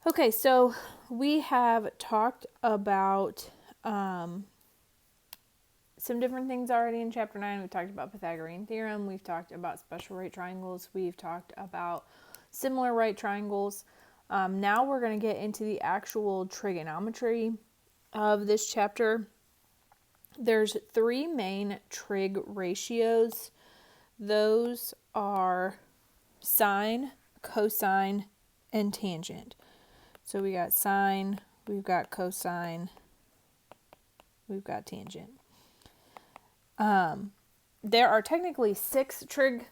Okay, so we have talked about some different things already in chapter 9. We've talked about Pythagorean theorem. We've talked about special right triangles. We've talked about similar right triangles. Now we're going to get into the actual trigonometry of this chapter. There's 3 main trig ratios. Those are sine, cosine, and tangent. So we got sine, we've got cosine, we've got tangent. There are technically 6 trig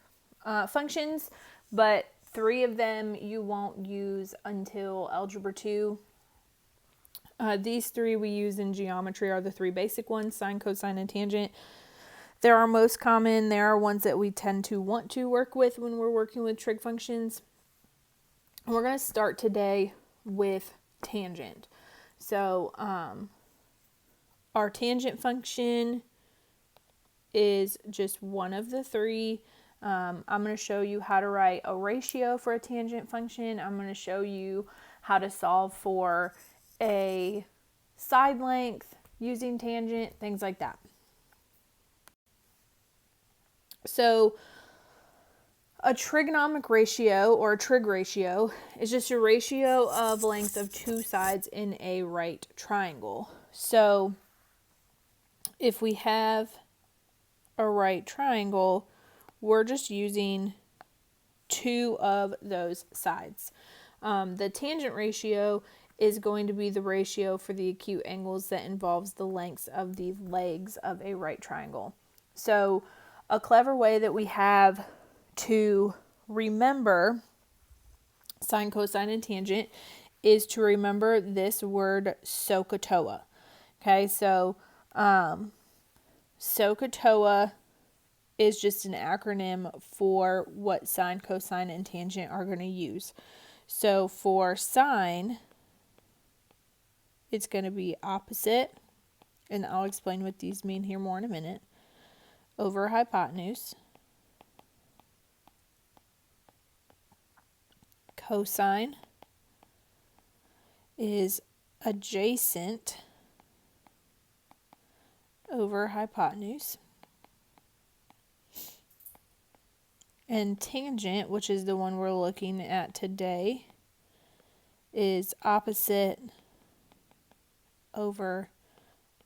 functions, but 3 of them you won't use until Algebra 2. These 3 we use in geometry are the 3 basic ones, sine, cosine, and tangent. They're our most common. They are ones that we tend to want to work with when we're working with trig functions. And we're going to start today with tangent. So our tangent function is just one of the 3. I'm going to show you how to write a ratio for a tangent function. I'm going to show you how to solve for a side length using tangent, things like that. So a trigonomic ratio, or a trig ratio, is just a ratio of length of 2 sides in a right triangle. So if we have a right triangle, we're just using 2 of those sides. The tangent ratio is going to be the ratio for the acute angles that involves the lengths of the legs of a right triangle. So a clever way that we have to remember sine, cosine, and tangent is to remember this word SOHCAHTOA. Okay, so SOHCAHTOA is just an acronym for what sine, cosine, and tangent are going to use. So for sine, it's going to be opposite, and I'll explain what these mean here more in a minute, over hypotenuse. Cosine is adjacent over hypotenuse. And tangent, which is the one we're looking at today, is opposite over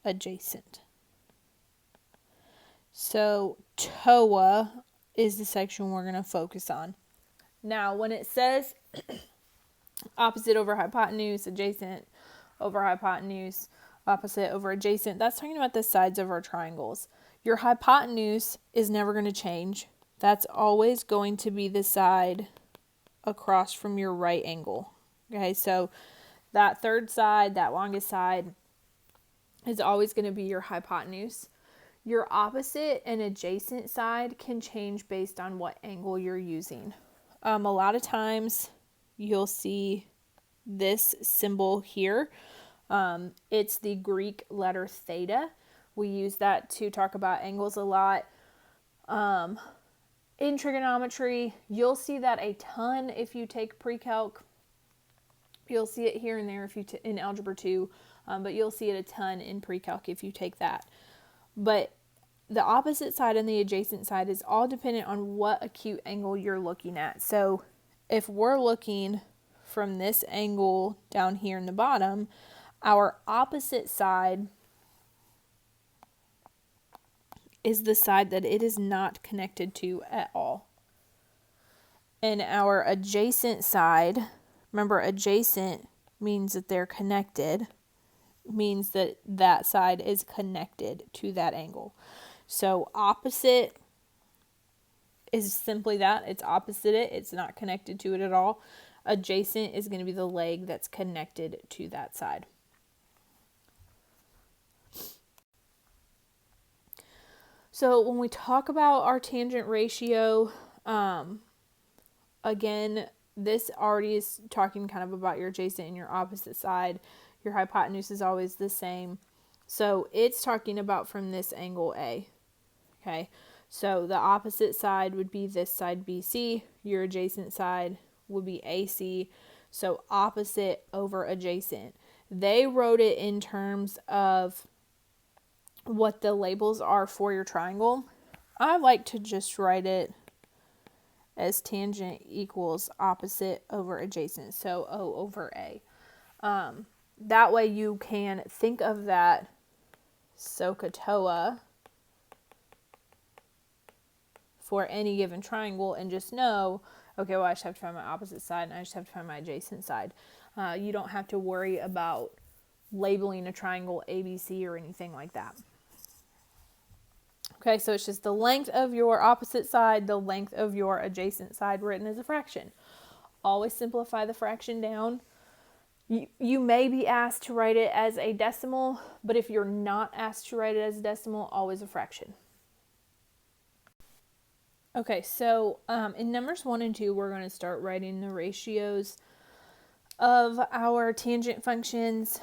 adjacent. So TOA is the section we're going to focus on. Now, when it says opposite over hypotenuse, adjacent over hypotenuse, opposite over adjacent, that's talking about the sides of our triangles. Your hypotenuse is never going to change. That's always going to be the side across from your right angle. Okay, so that third side, that longest side, is always going to be your hypotenuse. Your opposite and adjacent side can change based on what angle you're using. A lot of times you'll see this symbol here. It's the Greek letter theta. We use that to talk about angles a lot. In trigonometry, you'll see that a ton if you take pre-calc. You'll see it here and there if you in Algebra 2, but you'll see it a ton in pre-calc if you take that. But the opposite side and the adjacent side is all dependent on what acute angle you're looking at. So if we're looking from this angle down here in the bottom, our opposite side is the side that it is not connected to at all. And our adjacent side, remember adjacent means that they're connected, means that that side is connected to that angle. So opposite is simply that. It's opposite it. It's not connected to it at all. Adjacent is going to be the leg that's connected to that side. So when we talk about our tangent ratio, again, this already is talking kind of about your adjacent and your opposite side. Your hypotenuse is always the same. So it's talking about from this angle A. Okay, so the opposite side would be this side BC. Your adjacent side would be AC. So opposite over adjacent. They wrote it in terms of what the labels are for your triangle. I like to just write it as tangent equals opposite over adjacent. So O over A. That way you can think of that SOHCAHTOA for any given triangle and just know, okay, well, I just have to find my opposite side and I just have to find my adjacent side. You don't have to worry about labeling a triangle ABC or anything like that. Okay, so it's just the length of your opposite side, the length of your adjacent side written as a fraction. Always simplify the fraction down. You may be asked to write it as a decimal, but if you're not asked to write it as a decimal, always a fraction. Okay, so in numbers 1 and 2, we're going to start writing the ratios of our tangent functions.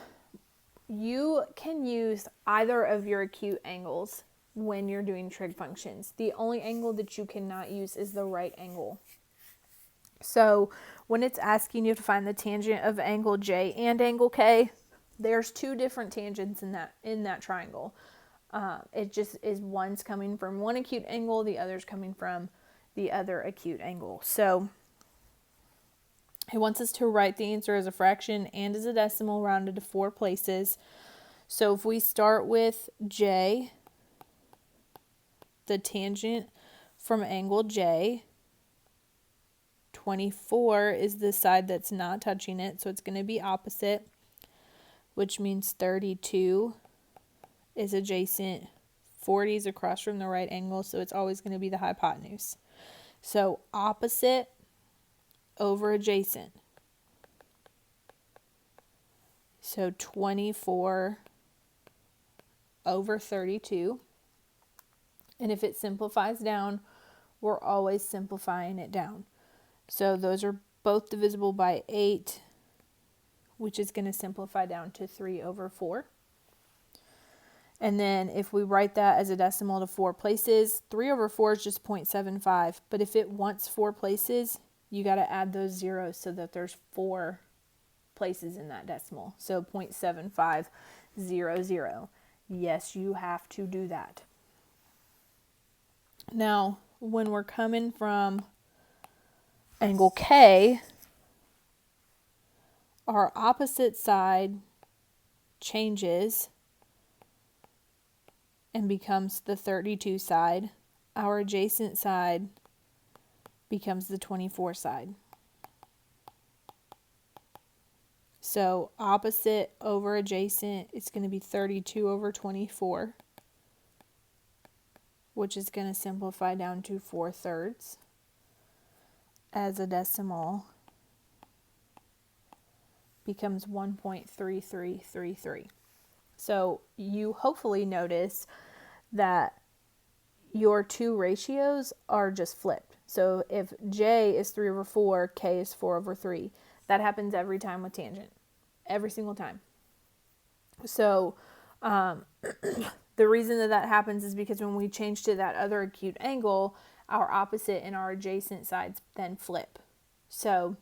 You can use either of your acute angles when you're doing trig functions. The only angle that you cannot use is the right angle. So when it's asking you to find the tangent of angle J and angle K, there's two different tangents in that triangle. It just is one's coming from one acute angle, the other's coming from the other acute angle. So it wants us to write the answer as a fraction and as a decimal rounded to 4 places. So if we start with J, the tangent from angle J, 24 is the side that's not touching it, so it's going to be opposite, which means 32 is adjacent, 40 is across from the right angle, so it's always going to be the hypotenuse. So opposite over adjacent. So 24 over 32. And if it simplifies down, we're always simplifying it down. So those are both divisible by 8, which is going to simplify down to 3 over 4. And then if we write that as a decimal to 4 places, 3 over 4 is just 0.75. But if it wants 4 places, you got to add those zeros so that there's 4 places in that decimal. So 0.7500. Yes, you have to do that. Now, when we're coming from angle K, our opposite side changes and becomes the 32 side. Our adjacent side becomes the 24 side. So opposite over adjacent, it's going to be 32 over 24, which is going to simplify down to 4/3. As a decimal, becomes 1.3333. So you hopefully notice that your two ratios are just flipped. So if J is 3 over 4, K is 4 over 3. That happens every time with tangent. Every single time. So the reason that happens is because when we change to that other acute angle, our opposite and our adjacent sides then flip. So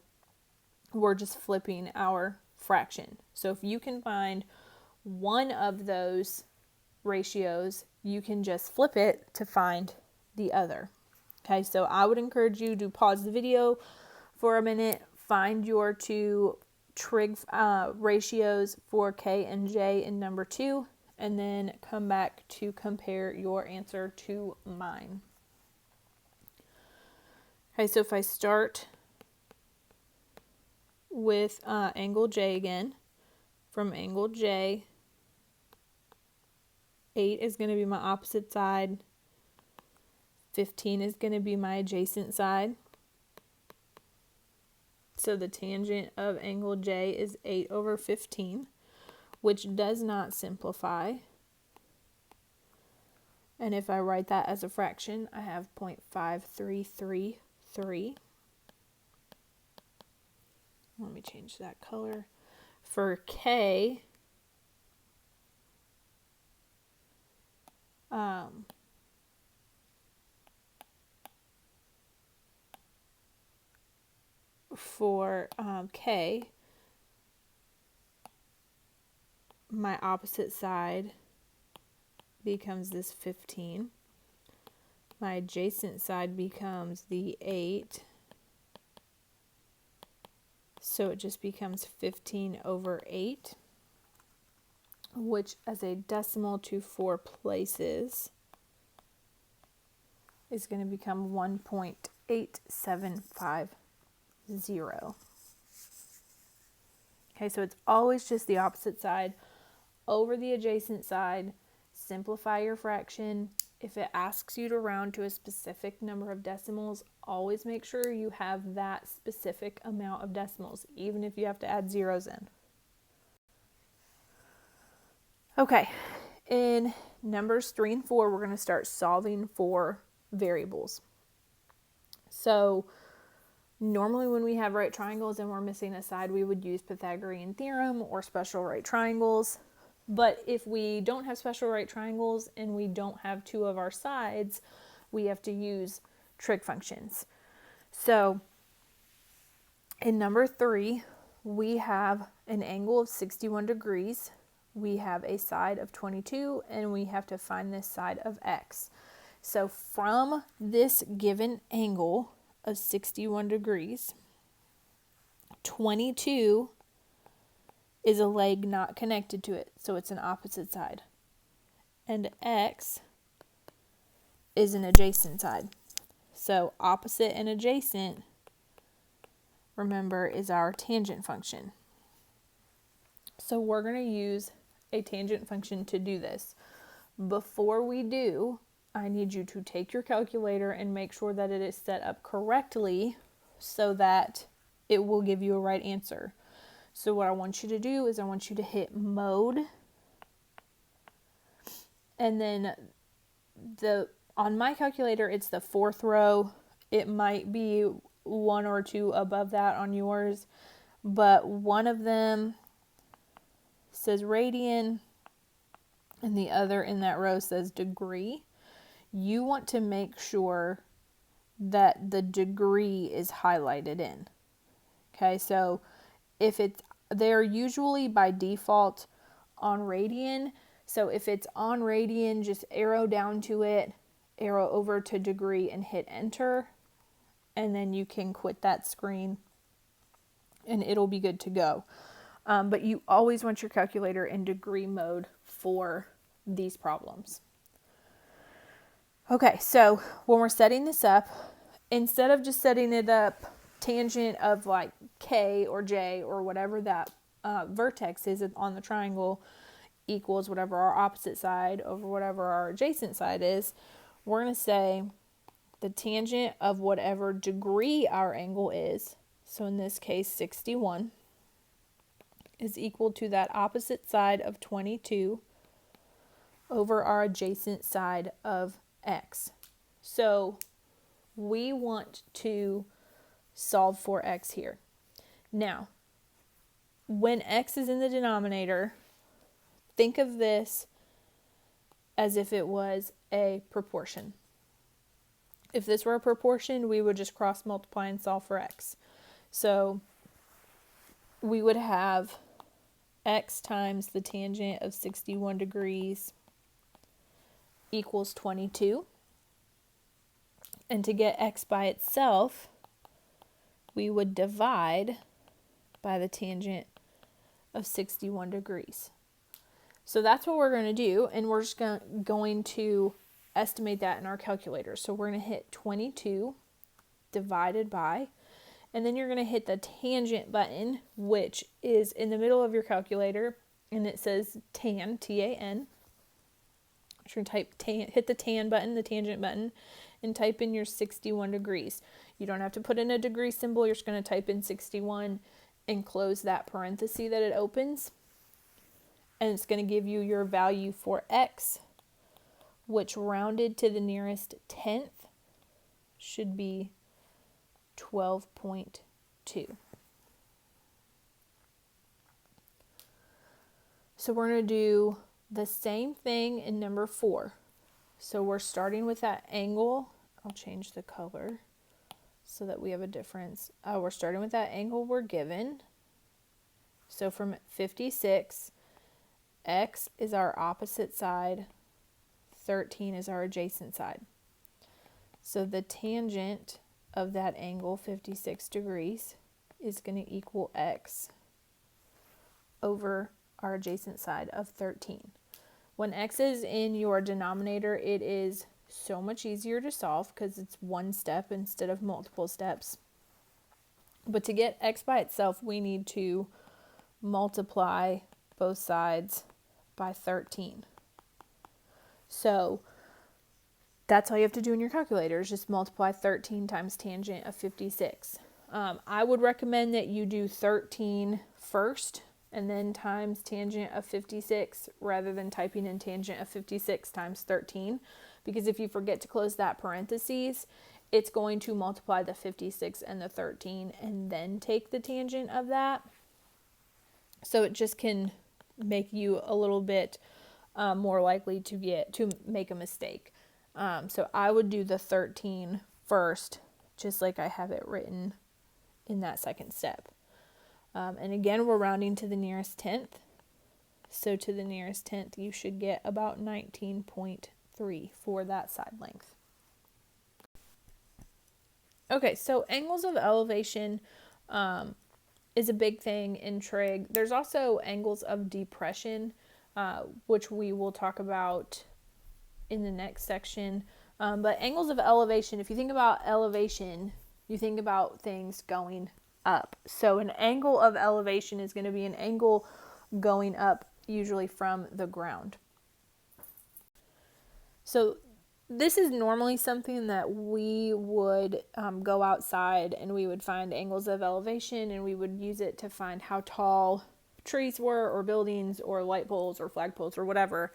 we're just flipping our fraction. So if you can find one of those ratios, you can just flip it to find the other. Okay, so I would encourage you to pause the video for a minute, find your two trig ratios for K and J in number 2, and then come back to compare your answer to mine. Okay, so if I start with angle J again, from angle J, 8 is going to be my opposite side, 15 is going to be my adjacent side. So the tangent of angle J is 8 over 15, which does not simplify. And if I write that as a fraction, I have 0.5333. Let me change that color. For K, for K, my opposite side becomes this 15. My adjacent side becomes the 8. So it just becomes 15 over 8, which as a decimal to 4 places is going to become 1.8750. Okay, so it's always just the opposite side over the adjacent side. Simplify your fraction. If it asks you to round to a specific number of decimals, always make sure you have that specific amount of decimals, even if you have to add zeros in. Okay, in numbers 3 and 4, we're going to start solving for variables. So normally when we have right triangles and we're missing a side, we would use Pythagorean theorem or special right triangles. But if we don't have special right triangles and we don't have two of our sides, we have to use trig functions. So in number 3, we have an angle of 61 degrees. We have a side of 22, and we have to find this side of x. So from this given angle of 61 degrees, 22 is a leg not connected to it, so it's an opposite side. And x is an adjacent side. So opposite and adjacent, remember, is our tangent function. So we're going to use a tangent function to do this. Before we do, I need you to take your calculator and make sure that it is set up correctly so that it will give you a right answer. So what I want you to do is I want you to hit mode, and then on my calculator it's the 4th row. It might be 1 or 2 above that on yours, but one of them says radian and the other in that row says degree. You want to make sure that the degree is highlighted in. Okay, so if they're usually by default on radian. So if it's on radian, just arrow down to it, arrow over to degree and hit enter. And then you can quit that screen and it'll be good to go. But you always want your calculator in degree mode for these problems. Okay, so when we're setting this up, instead of just setting it up tangent of like K or J or whatever that vertex is on the triangle equals whatever our opposite side over whatever our adjacent side is, we're going to say the tangent of whatever degree our angle is, so in this case 61, is equal to that opposite side of 22 over our adjacent side of x. So we want to solve for x here. Now, when x is in the denominator, think of this as if it was a proportion. If this were a proportion, we would just cross multiply and solve for x. So we would have x times the tangent of 61 degrees equals 22. And to get x by itself, we would divide by the tangent of 61 degrees. So that's what we're going to do, and we're just going to estimate that in our calculator. So we're going to hit 22 divided by, and then you're going to hit the tangent button, which is in the middle of your calculator, and it says tan, T-A-N. So you're going to hit the tan button, the tangent button, and type in your 61 degrees. You don't have to put in a degree symbol. You're just going to type in 61 and close that parenthesis that it opens. And it's going to give you your value for x, which rounded to the nearest tenth should be 12.2. So we're going to do the same thing in number 4. So we're starting with that angle. I'll change the color so that we have a difference. We're starting with that angle we're given. So from 56, x is our opposite side, 13 is our adjacent side. So the tangent of that angle, 56 degrees, is going to equal x over our adjacent side of 13. When x is in your denominator, it is so much easier to solve because it's one step instead of multiple steps. But to get x by itself, we need to multiply both sides by 13. So that's all you have to do in your calculator is just multiply 13 times tangent of 56. I would recommend that you do 13 first and then times tangent of 56 rather than typing in tangent of 56 times 13, because if you forget to close that parentheses, it's going to multiply the 56 and the 13 and then take the tangent of that. So it just can make you a little bit more likely to make a mistake. So I would do the 13 first, just like I have it written in that second step. And again, we're rounding to the nearest tenth. So to the nearest tenth, you should get about 19.3 for that side length. Okay, so angles of elevation is a big thing in trig. There's also angles of depression, which we will talk about in the next section. But angles of elevation, if you think about elevation, you think about things going up. So an angle of elevation is going to be an angle going up, usually from the ground. So this is normally something that we would go outside and we would find angles of elevation, and we would use it to find how tall trees were or buildings or light poles or flagpoles or whatever.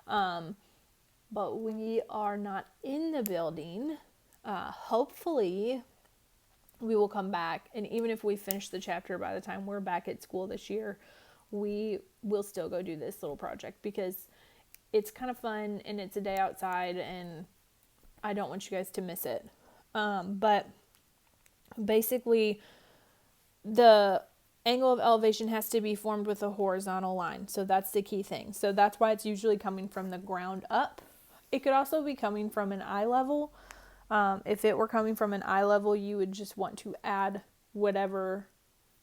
But we are not in the building. Hopefully we will come back, and even if we finish the chapter by the time we're back at school this year, we will still go do this little project because it's kind of fun and it's a day outside and I don't want you guys to miss it. But basically the angle of elevation has to be formed with a horizontal line. So that's the key thing. So that's why it's usually coming from the ground up. It could also be coming from an eye level. If it were coming from an eye level, you would just want to add whatever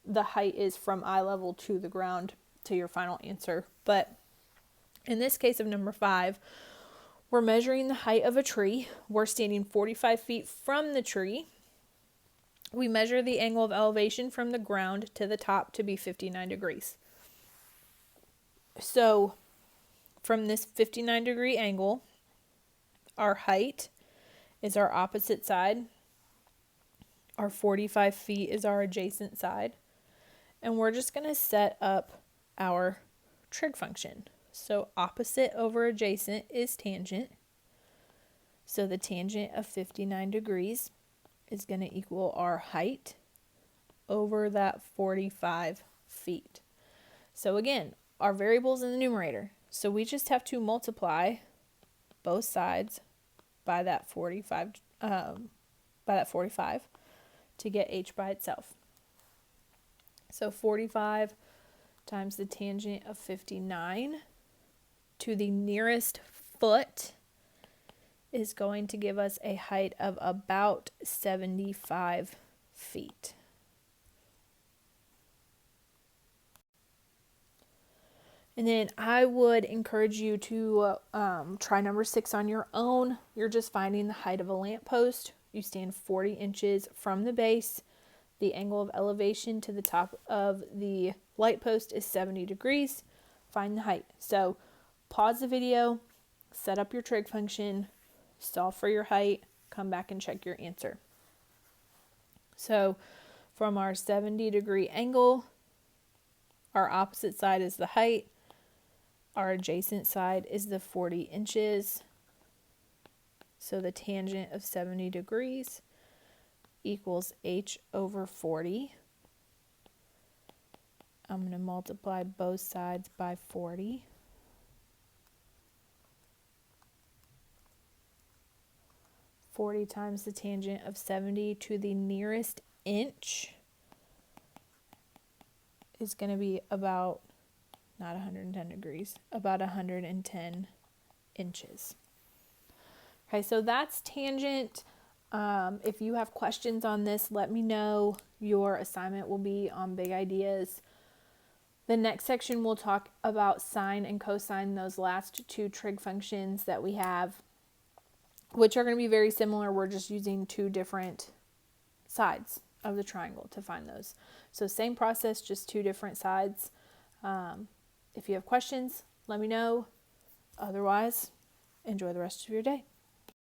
the height is from eye level to the ground to your final answer. But in this case of number 5, we're measuring the height of a tree. We're standing 45 feet from the tree. We measure the angle of elevation from the ground to the top to be 59 degrees. So from this 59 degree angle, our height is our opposite side. Our 45 feet is our adjacent side. And we're just going to set up our trig function. So opposite over adjacent is tangent. So the tangent of 59 degrees is going to equal our height over that 45 feet. So again, our variable's in the numerator. So we just have to multiply both sides by that 45 to get h by itself. So 45 times the tangent of 59 to the nearest foot is going to give us a height of about 75 feet. And then I would encourage you to try number 6 on your own. You're just finding the height of a lamppost. You stand 40 inches from the base. The angle of elevation to the top of the light post is 70 degrees. Find the height. So pause the video, set up your trig function, solve for your height, come back and check your answer. So from our 70 degree angle, our opposite side is the height. Our adjacent side is the 40 inches. So the tangent of 70 degrees equals h over 40. I'm going to multiply both sides by 40. 40 times the tangent of 70 to the nearest inch is going to be about, not 110 degrees, about 110 inches. Okay, so that's tangent. If you have questions on this, let me know. Your assignment will be on big ideas. The next section we'll talk about sine and cosine, those last two trig functions that we have, which are going to be very similar. We're just using two different sides of the triangle to find those. So same process, just two different sides. If you have questions, let me know. Otherwise, enjoy the rest of your day.